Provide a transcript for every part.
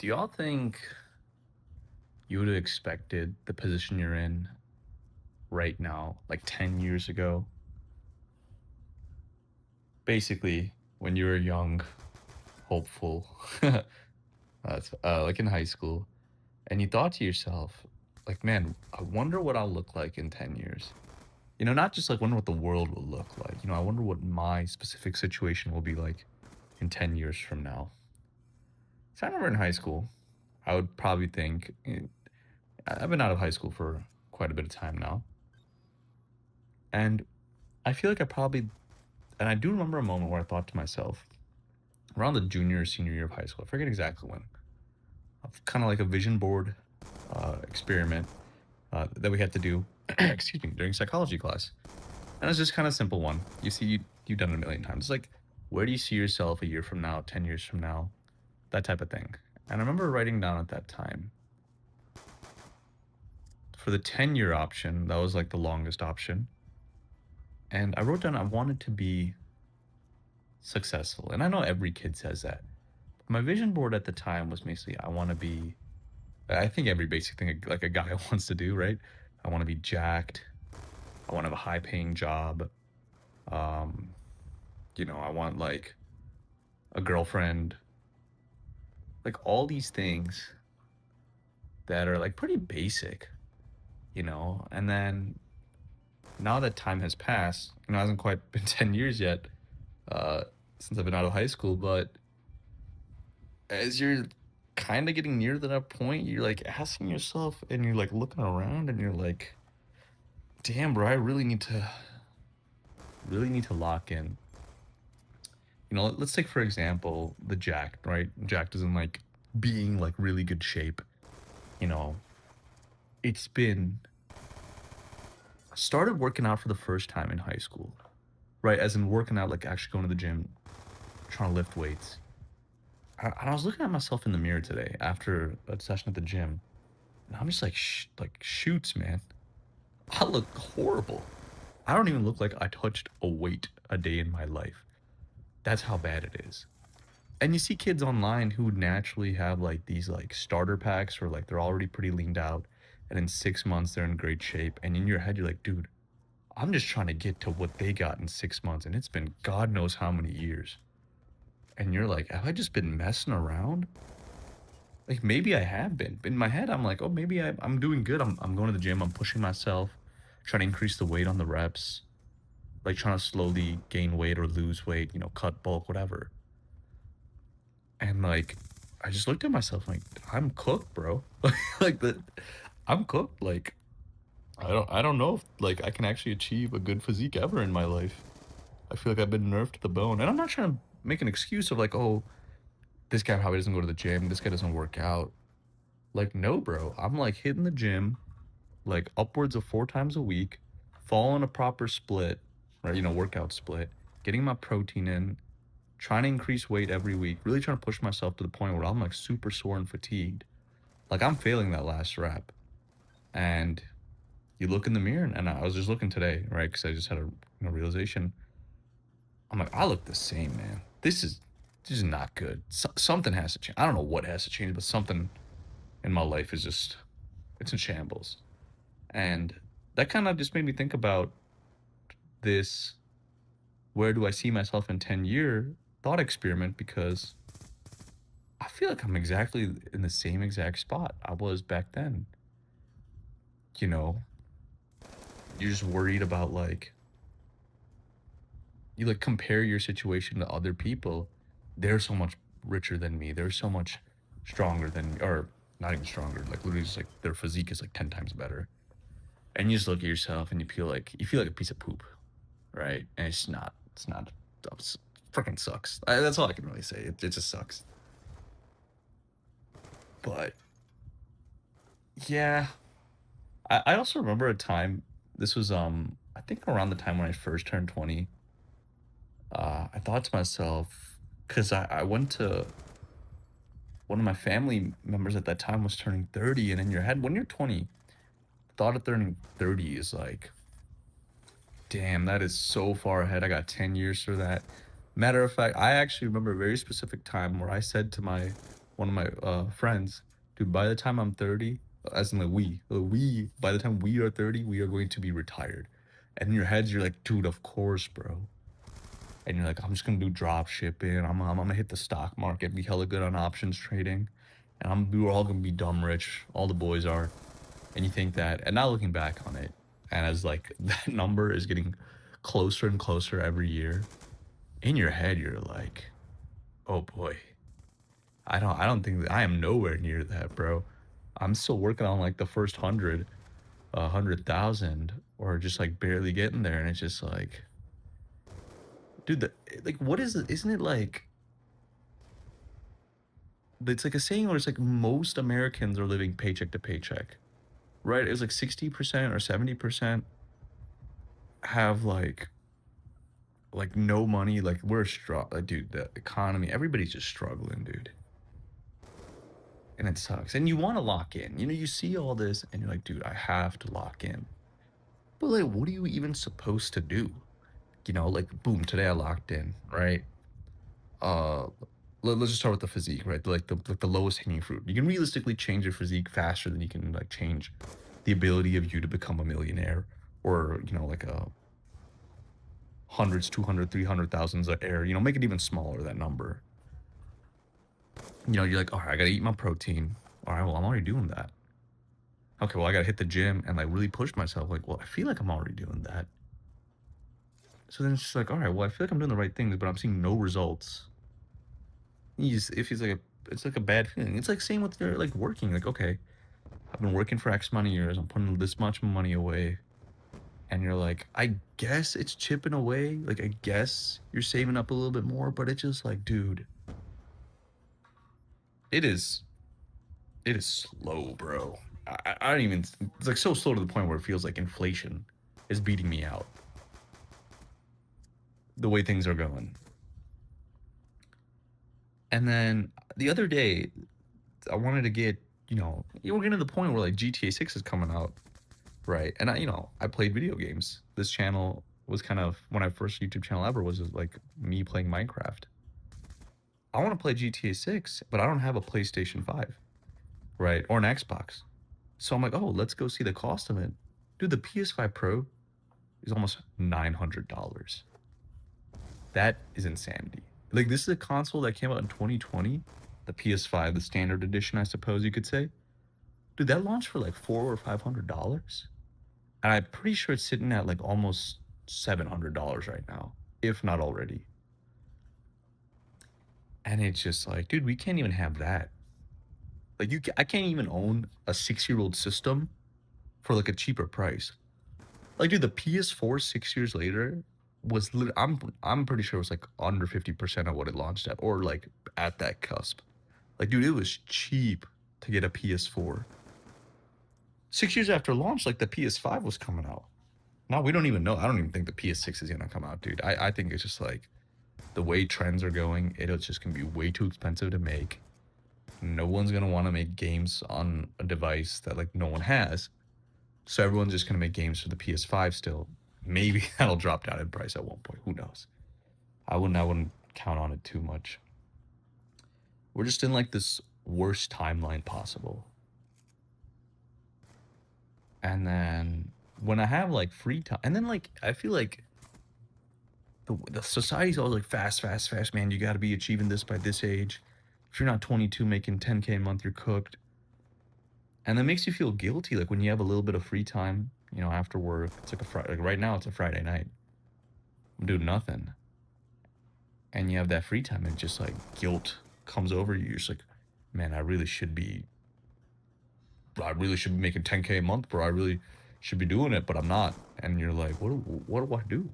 Do y'all think you would have expected the position you're in right now, like 10 years ago? Basically, when you were young, hopeful, like in high school, and you thought to yourself, like, man, I wonder what I'll look like in 10 years. Not just like wonder what the world will look like. I wonder what my specific situation will be like in 10 years from now. So I remember in high school, I would probably think, I've been out of high school for quite a bit of time now. And I feel like and I do remember a moment where I thought to myself, around the junior or senior year of high school, I forget exactly when, of kind of like a vision board experiment that we had to do, excuse me, during psychology class. And it's just kind of simple one. You've done it a million times. It's like, where do you see yourself a year from now, 10 years from now, that type of thing. And I remember writing down at that time for the 10-year option, that was like the longest option. And I wrote down I wanted to be successful. And I know every kid says that. My vision board at the time was basically I want to be I think every basic thing like a guy wants to do, right? I want to be jacked. I want to have a high paying job. Um, I want like a girlfriend, like all these things that are like pretty basic. And then now that time has passed, it hasn't quite been 10 years yet, uh, since I've been out of high school, but as you're kind of getting near to that point, you're like asking yourself and you're like looking around and you're like, damn, bro, I really need to lock in. Let's take for example the jacked, right? Jacked isn't like being like really good shape. You know, it's been I started working out for the first time in high school, right? As in working out, like actually going to the gym, trying to lift weights. And I was looking at myself in the mirror today after a session at the gym, and I'm just like, shoots, man. I look horrible. I don't even look like I touched a weight a day in my life. That's how bad it is. And you see kids online who naturally have like these like starter packs or like they're already pretty leaned out. And in 6 months, they're in great shape. And in your head, you're like, dude, I'm just trying to get to what they got in 6 months. And it's been God knows how many years. And you're like, have I just been messing around? Like maybe I have been. In my head, I'm like, oh, maybe I'm doing good. I'm going to the gym. I'm pushing myself, trying to increase the weight on the reps, like trying to slowly gain weight or lose weight, cut bulk, whatever. And like, I just looked at myself like, I'm cooked, bro. like the, I'm cooked. Like, I don't know if like I can actually achieve a good physique ever in my life. I feel like I've been nerfed to the bone. And I'm not trying to make an excuse of like, oh, this guy probably doesn't go to the gym. This guy doesn't work out. Like, no, bro. I'm like hitting the gym like upwards of 4 times a week, following a proper split, right? Workout split, getting my protein in, trying to increase weight every week, really trying to push myself to the point where I'm like super sore and fatigued. Like I'm failing that last rep. And you look in the mirror and I was just looking today, right? Because I just had a realization. I'm like, I look the same, man. This is not good. Something has to change. I don't know what has to change, but something in my life is just it's in shambles. And that kind of just made me think about this where do I see myself in 10-year thought experiment because I feel like I'm exactly in the same exact spot I was back then. You know, you're just worried about like you like compare your situation to other people. They're so much richer than me. They're so much stronger than or not even stronger. Like literally just like their physique is like 10 times better. And you just look at yourself and you feel like a piece of poop, right? And it's not. It's not. It's freaking sucks. That's all I can really say. It just sucks. But yeah, I also remember a time. This was I think around the time when I first turned 20. I thought to myself because I went to one of my family members at that time was turning 30, and in your head when you're 20, thought of turning 30 is like, damn, that is so far ahead. I got 10 years for that. Matter of fact, I actually remember a very specific time where I said to my one of my friends, dude, by the time I'm 30, as in like by the time we are 30, we are going to be retired. And in your heads, you're like, dude, of course, bro. And you're like, I'm just gonna do drop shipping. I'm gonna hit the stock market, be hella good on options trading, and we're all gonna be dumb rich. All the boys are. And you think that, and now looking back on it, and as like that number is getting closer and closer every year, in your head, you're like, oh boy, I don't think that I am nowhere near that, bro. I'm still working on like the first 100,000, or just like barely getting there, and it's just like, dude, like, what is it? Isn't it like, it's like a saying where it's like most Americans are living paycheck to paycheck, right? It was like 60% or 70% have like no money. Like we're dude, the economy, everybody's just struggling, dude. And it sucks. And you want to lock in. You know, you see all this and you're like, dude, I have to lock in. But like, what are you even supposed to do? You know, like boom, today I locked in, right? Uh let's just start with the physique, right? Like the lowest hanging fruit. You can realistically change your physique faster than you can like change the ability of you to become a millionaire, or, you know, like a hundreds, 200, 300,000s of air, you know, make it even smaller, that number. You know, you're like, all right, I gotta eat my protein. All right, well, I'm already doing that. Okay, well, I gotta hit the gym and like really push myself. Like, well, I feel like I'm already doing that. So then it's just like, all right, well, I feel like I'm doing the right things, but I'm seeing no results. If he's like it's like a bad feeling. It's like same with your like working. Like, okay, I've been working for X amount of years. I'm putting this much money away, and you're like, I guess it's chipping away. Like, I guess you're saving up a little bit more, but it's just like, dude, it is it is slow, bro. I don't even. It's like so slow to the point where it feels like inflation is beating me out. The way things are going. And then the other day, I wanted to get, you know, we're getting to the point where like GTA 6 is coming out, right? And I played video games. This channel was kind of, when I first YouTube channel ever was like me playing Minecraft. I want to play GTA 6, but I don't have a PlayStation 5, right? Or an Xbox. So I'm like, oh, let's go see the cost of it. Dude, the PS5 Pro is almost $900. That is insanity. Like, this is a console that came out in 2020, the PS5, the standard edition, I suppose you could say. Dude, that launched for like $400 or $500, and I'm pretty sure it's sitting at like almost $700 right now, if not already. And it's just like, dude, we can't even have that. Like, I can't even own a 6-year-old system for like a cheaper price. Like, dude, the PS4 6 years later was I'm pretty sure it was like under 50% of what it launched at, or like at that cusp. Like, dude, it was cheap to get a PS4. 6 years after launch, like the PS5 was coming out. Now we don't even know. I don't even think the PS6 is gonna come out, dude. I think it's just like the way trends are going, it's just gonna be way too expensive to make. No one's gonna want to make games on a device that like no one has. So everyone's just gonna make games for the PS5 still. Maybe that'll drop down in price at one point. Who knows? I wouldn't count on it too much. We're just in like this worst timeline possible. And then when I have like free time, and then like I feel like the society's always like fast, fast, fast, man. You got to be achieving this by this age. If you're not 22 making 10K a month, you're cooked. And that makes you feel guilty. Like when you have a little bit of free time, you know, after work, it's like a Friday. Like right now, it's a Friday night. I'm doing nothing, and you have that free time, and just like guilt comes over you. You're just like, man, I really should be. I really should be making 10K a month, bro. I really should be doing it, but I'm not. And you're like, what do I do?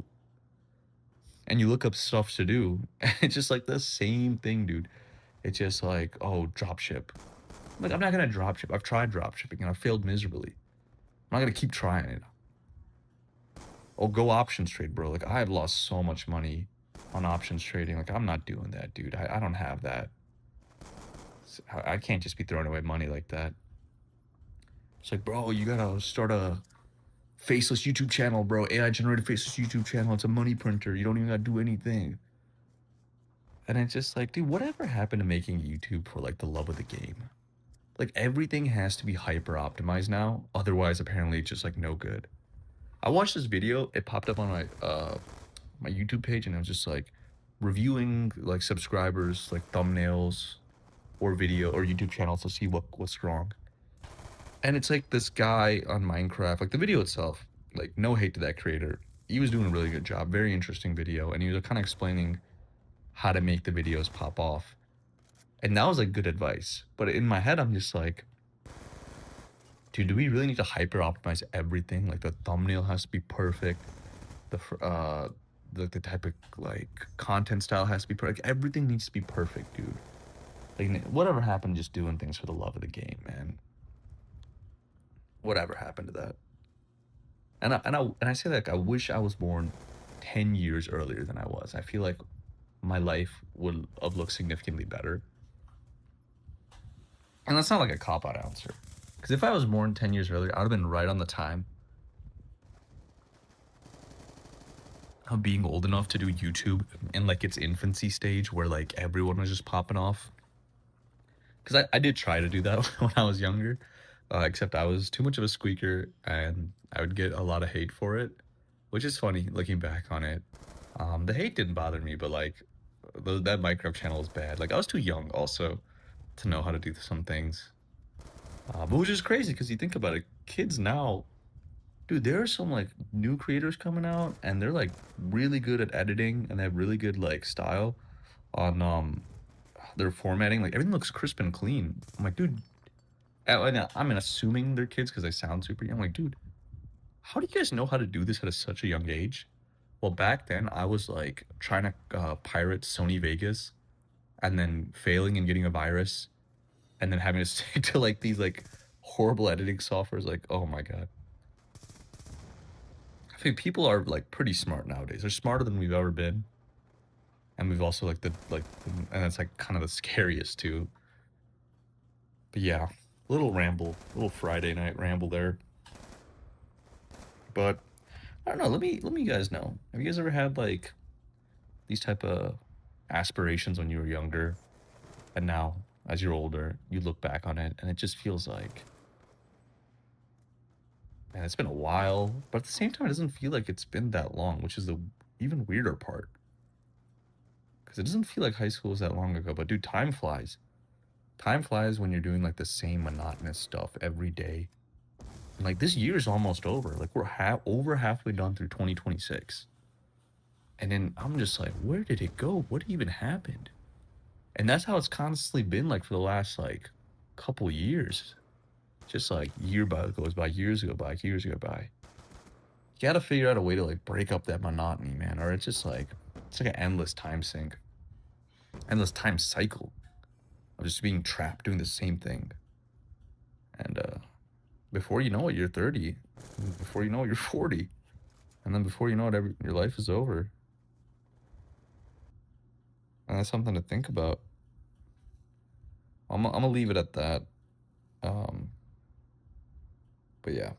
And you look up stuff to do, and it's just like the same thing, dude. It's just like, oh, drop ship. Like, I'm not gonna drop ship. I've tried drop shipping and I failed miserably. I'm not gonna keep trying it. Oh, go options trade, bro. Like, I've lost so much money on options trading. Like, I'm not doing that, dude. I don't have that. I can't just be throwing away money like that. It's like, bro, you gotta start a faceless YouTube channel, bro. AI generated faceless YouTube channel. It's a money printer. You don't even gotta do anything. And it's just like, dude, whatever happened to making YouTube for like the love of the game? Like everything has to be hyper optimized now. Otherwise, apparently it's just like no good. I watched this video, it popped up on my YouTube page, and it was just like reviewing like subscribers, like thumbnails or video or YouTube channels to see what's wrong. And it's like this guy on Minecraft, like the video itself, like no hate to that creator. He was doing a really good job, very interesting video, and he was kind of explaining how to make the videos pop off. And that was like good advice. But in my head, I'm just like, dude, do we really need to hyper optimize everything? Like the thumbnail has to be perfect. The type of like content style has to be perfect. Everything needs to be perfect, dude. Like whatever happened to just doing things for the love of the game, man. Whatever happened to that? And I say that like, I wish I was born 10 years earlier than I was. I feel like my life would have looked significantly better. And that's not like a cop out answer. Because if I was born 10 years earlier, I would have been right on the time of being old enough to do YouTube in like its infancy stage where like everyone was just popping off. Because I did try to do that when I was younger, except I was too much of a squeaker and I would get a lot of hate for it, which is funny looking back on it. The hate didn't bother me, but like that Minecraft channel was bad. Like I was too young also to know how to do some things. But which is crazy because you think about it, kids now, dude, there are some like new creators coming out and they're like really good at editing and they have really good like style on their formatting. Like everything looks crisp and clean. I'm like, dude, I'm assuming they're kids because they sound super young. I'm like, dude, how do you guys know how to do this at such a young age? Well, back then I was like trying to pirate Sony Vegas and then failing and getting a virus and then having to stick to like these like horrible editing softwares. Like, oh my god. I think people are like pretty smart nowadays. They're smarter than we've ever been, and we've also and that's like kind of the scariest too. But yeah, little ramble, little Friday night ramble there. But I don't know. Let me you guys know. Have you guys ever had like these type of aspirations when you were younger, and now as you're older, you look back on it and it just feels like, man, it's been a while. But at the same time, it doesn't feel like it's been that long, which is the even weirder part. Because it doesn't feel like high school was that long ago. But dude, time flies. Time flies when you're doing like the same monotonous stuff every day. And like this year is almost over. Like we're over halfway done through 2026. And then I'm just like, where did it go? What even happened? And that's how it's constantly been like for the last like couple years. Just like year by goes by, years go by, years go by. You gotta figure out a way to like break up that monotony, man. Or it's like an endless time sink, endless time cycle of just being trapped doing the same thing. And before you know it, you're 30. Before you know it, you're 40. And then before you know it, your life is over. And that's something to think about. I'm gonna leave it at that. Um, but yeah.